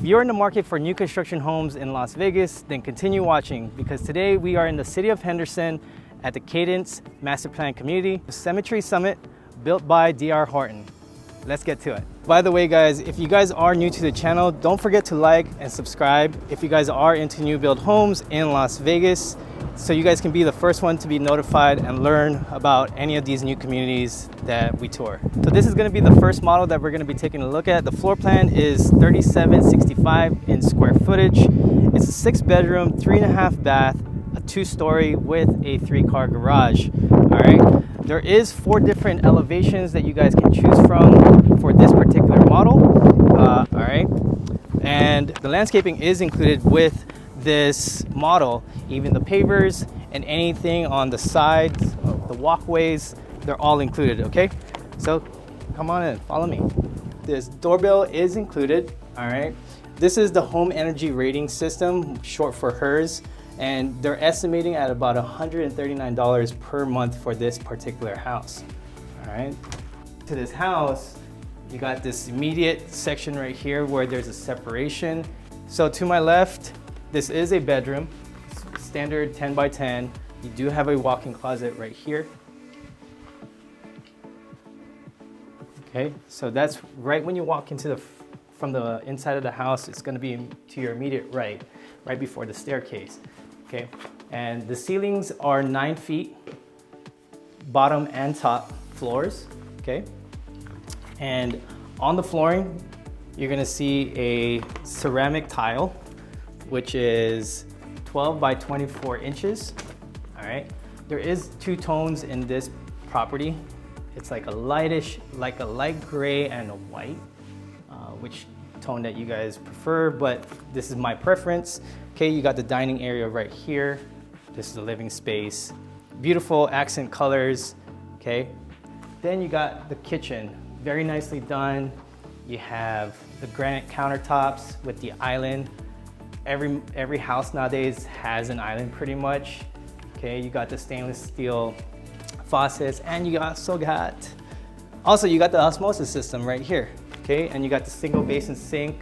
you're in the market for new construction homes in Las Vegas, then continue watching because today we are in the city of Henderson at the Cadence Master Plan Community Symmetry Summit built by D.R. Horton. Let's get to it. By the way, guys, if you guys are new to the channel, don't forget to like and subscribe if you guys are into new build homes in Las Vegas, so you guys can be the first one to be notified and learn about any of these new communities that we tour. So this is going to be the first model that we're going to be taking a look at. The floor plan is 3765 in square footage. It's a 6-bedroom, 3.5 bath, a 2-story with a 3-car garage. All right. There is 4 different elevations that you guys can choose from for this particular model. All right. And the landscaping is included with this model, even the pavers and anything on the sides, the walkways, they're all included, okay? So come on in, follow me. This doorbell is included, all right? This is the home energy rating system, short for HERS, and they're estimating at about $139 per month for this particular house, all right? To this house, you got this immediate section right here where there's a separation. So to my left, this is a bedroom, standard 10 by 10. You do have a walk-in closet right here. Okay, so that's right when you walk into from the inside of the house, it's gonna be to your immediate right before the staircase. Okay, and the ceilings are 9 feet, bottom and top floors, okay? And on the flooring, you're gonna see a ceramic tile, which is 12 by 24 inches, all right? There is 2 tones in this property. It's like a lightish, like a light gray and a white, which tone that you guys prefer, but this is my preference. Okay, you got the dining area right here. This is the living space. Beautiful accent colors, okay? Then you got the kitchen, very nicely done. You have the granite countertops with the island. Every house nowadays has an island pretty much. Okay, you got the stainless steel faucets, and you also got the osmosis system right here. Okay, and you got the single basin sink.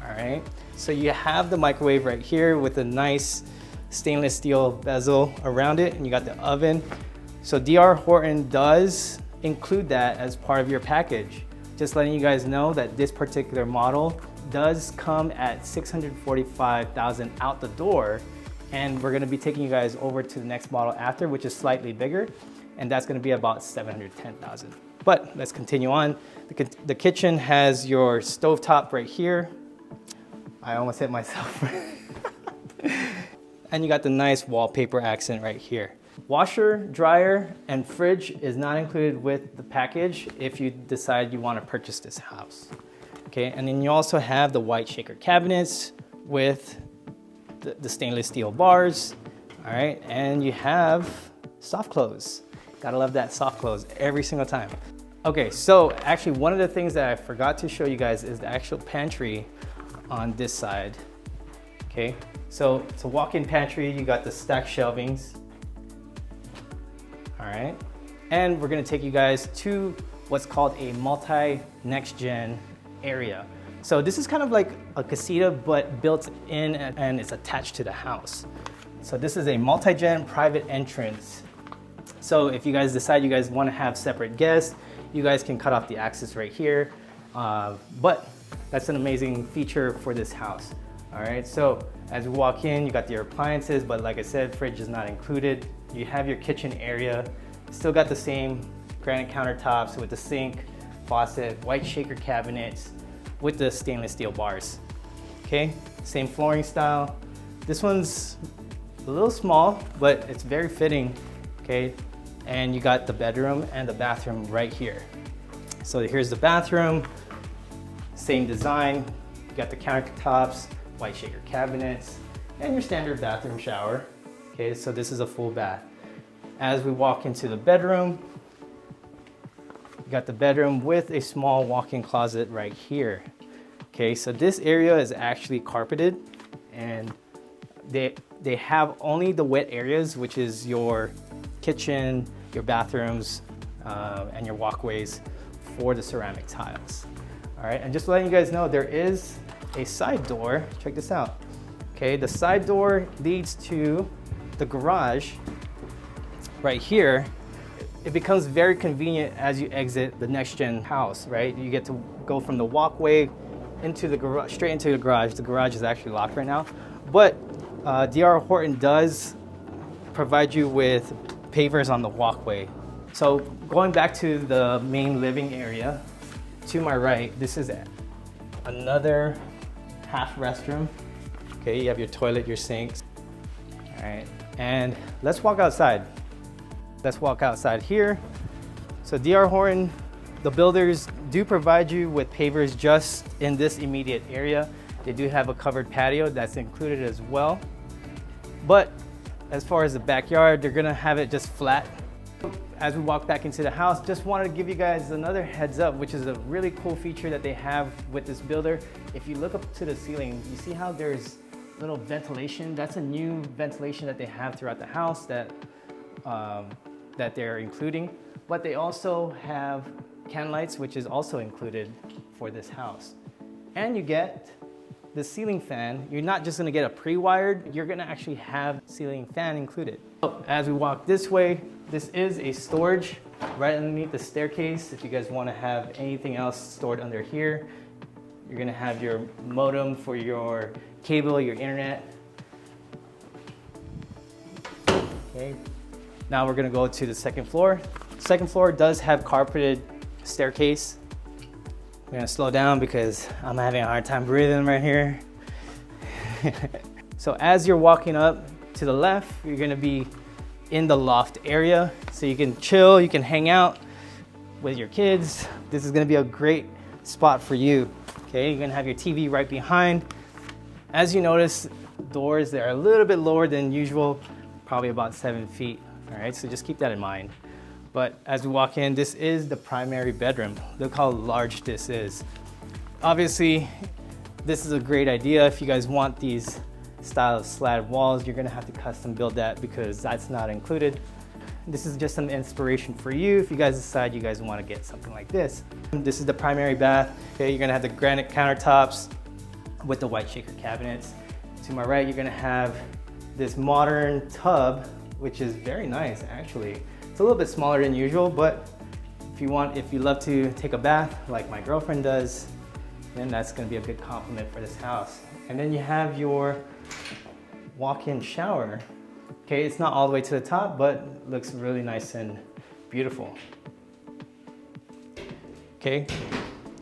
All right, so you have the microwave right here with a nice stainless steel bezel around it, and you got the oven. So D.R. Horton does include that as part of your package. Just letting you guys know that this particular model does come at $645,000 out the door, and we're gonna be taking you guys over to the next model after, which is slightly bigger, and that's gonna be about $710,000. But let's continue on. The kitchen has your stovetop right here. I almost hit myself. And you got the nice wallpaper accent right here. Washer, dryer, and fridge is not included with the package if you decide you want to purchase this house. Okay, and then you also have the white shaker cabinets with the stainless steel bars. All right, and you have soft close. Gotta love that soft close every single time. Okay, so actually one of the things that I forgot to show you guys is the actual pantry on this side. Okay, so it's a walk-in pantry. You got the stacked shelvings. All right, and we're gonna take you guys to what's called a multi-next-gen area. So this is kind of like a casita, but built in and it's attached to the house. So this is a multi-gen private entrance. So if you guys decide you guys wanna have separate guests, you guys can cut off the access right here. But that's an amazing feature for this house. All right, so as we walk in, you got your appliances, but like I said, fridge is not included. You have your kitchen area. Still got the same granite countertops with the sink, faucet, white shaker cabinets with the stainless steel bars. Okay, same flooring style. This one's a little small, but it's very fitting, okay? And you got the bedroom and the bathroom right here. So here's the bathroom, same design. You got the countertops, white shaker cabinets, and your standard bathroom shower. Okay, so this is a full bath. As we walk into the bedroom, you got the bedroom with a small walk-in closet right here. Okay, so this area is actually carpeted, and they have only the wet areas, which is your kitchen, your bathrooms, and your walkways for the ceramic tiles. All right, and just letting you guys know, there is a side door. Check this out. Okay, the side door leads to the garage right here. It becomes very convenient as you exit the next gen house, right? You get to go from the walkway into the garage, straight into the garage. The garage is actually locked right now, but D.R. Horton does provide you with pavers on the walkway. So going back to the main living area, to my right, this is another half restroom. Okay, you have your toilet, your sinks. All right, and let's walk outside. Let's walk outside here. So D.R. Horton, the builders do provide you with pavers just in this immediate area. They do have a covered patio that's included as well. But as far as the backyard, they're gonna have it just flat. As we walk back into the house, just wanted to give you guys another heads up, which is a really cool feature that they have with this builder. If you look up to the ceiling, you see how there's little ventilation? That's a new ventilation that they have throughout the house that they're including. But they also have can lights, which is also included for this house. And you get the ceiling fan. You're not just gonna get a pre-wired, you're gonna actually have ceiling fan included. So as we walk this way, this is a storage right underneath the staircase. If you guys wanna have anything else stored under here, you're gonna have your modem for your cable, your internet. Okay. Now we're gonna go to the second floor. Second floor does have carpeted staircase. I'm gonna slow down because I'm having a hard time breathing right here. So as you're walking up to the left, you're gonna be in the loft area. So you can chill, you can hang out with your kids. This is gonna be a great spot for you. Okay, you're gonna have your TV right behind. As you notice, doors, they're a little bit lower than usual, probably about 7 feet. All right, so just keep that in mind. But as we walk in, this is the primary bedroom. Look how large this is. Obviously, this is a great idea. If you guys want these style of slatted walls, you're gonna have to custom build that because that's not included. This is just some inspiration for you if you guys decide you guys wanna get something like this. This is the primary bath. Okay, you're gonna have the granite countertops with the white shaker cabinets. To my right, you're gonna have this modern tub, which is very nice actually. It's a little bit smaller than usual, but if you love to take a bath like my girlfriend does, then that's gonna be a good compliment for this house. And then you have your walk-in shower. Okay, it's not all the way to the top, but looks really nice and beautiful. Okay,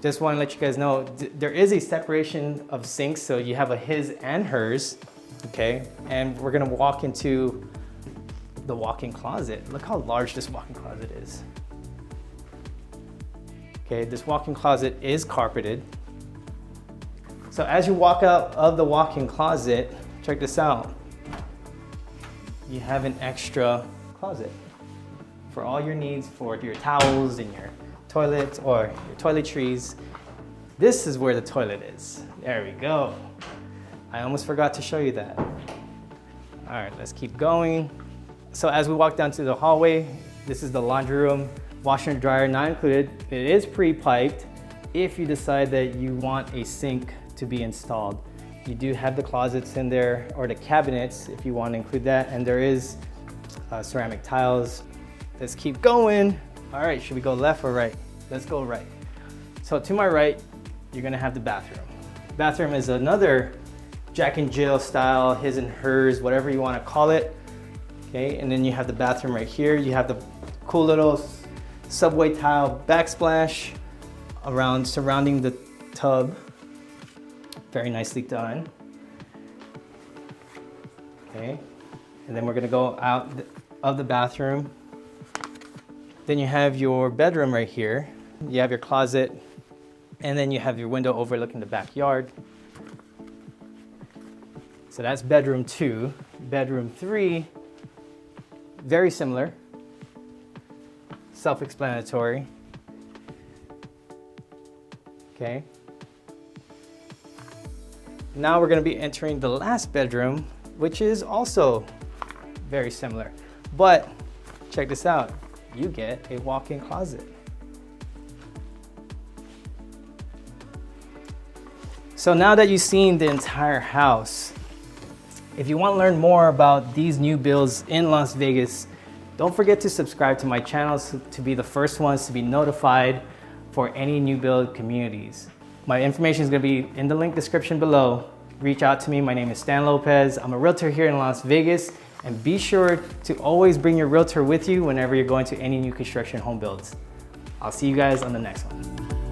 just wanna let you guys know, there is a separation of sinks, so you have a his and hers, okay? And we're gonna walk into the walk-in closet. Look how large this walk-in closet is. Okay, this walk-in closet is carpeted. So as you walk out of the walk-in closet, check this out. You have an extra closet for all your needs, for your towels and your toilets or your toiletries. This is where the toilet is. There we go. I almost forgot to show you that. All right, let's keep going. So as we walk down to the hallway, this is the laundry room. Washer and dryer not included. It is pre-piped if you decide that you want a sink to be installed. You do have the closets in there, or the cabinets if you want to include that, and there is ceramic tiles. Let's keep going. All right, should we go left or right? Let's go right. So to my right, you're gonna have the bathroom. Bathroom is another Jack and Jill style, his and hers, whatever you wanna call it. Okay, and then you have the bathroom right here. You have the cool little subway tile backsplash surrounding the tub. Very nicely done. Okay, and then we're gonna go out of the bathroom. Then you have your bedroom right here. You have your closet, and then you have your window overlooking the backyard. So that's bedroom 2. Bedroom 3, very similar, self-explanatory. Okay. Now we're gonna be entering the last bedroom, which is also very similar. But check this out, you get a walk-in closet. So now that you've seen the entire house, if you want to learn more about these new builds in Las Vegas, don't forget to subscribe to my channel to be the first ones to be notified for any new build communities. My information is going to be in the link description below. Reach out to me. My name is Stan Lopez. I'm a realtor here in Las Vegas, and be sure to always bring your realtor with you whenever you're going to any new construction home builds. I'll see you guys on the next one.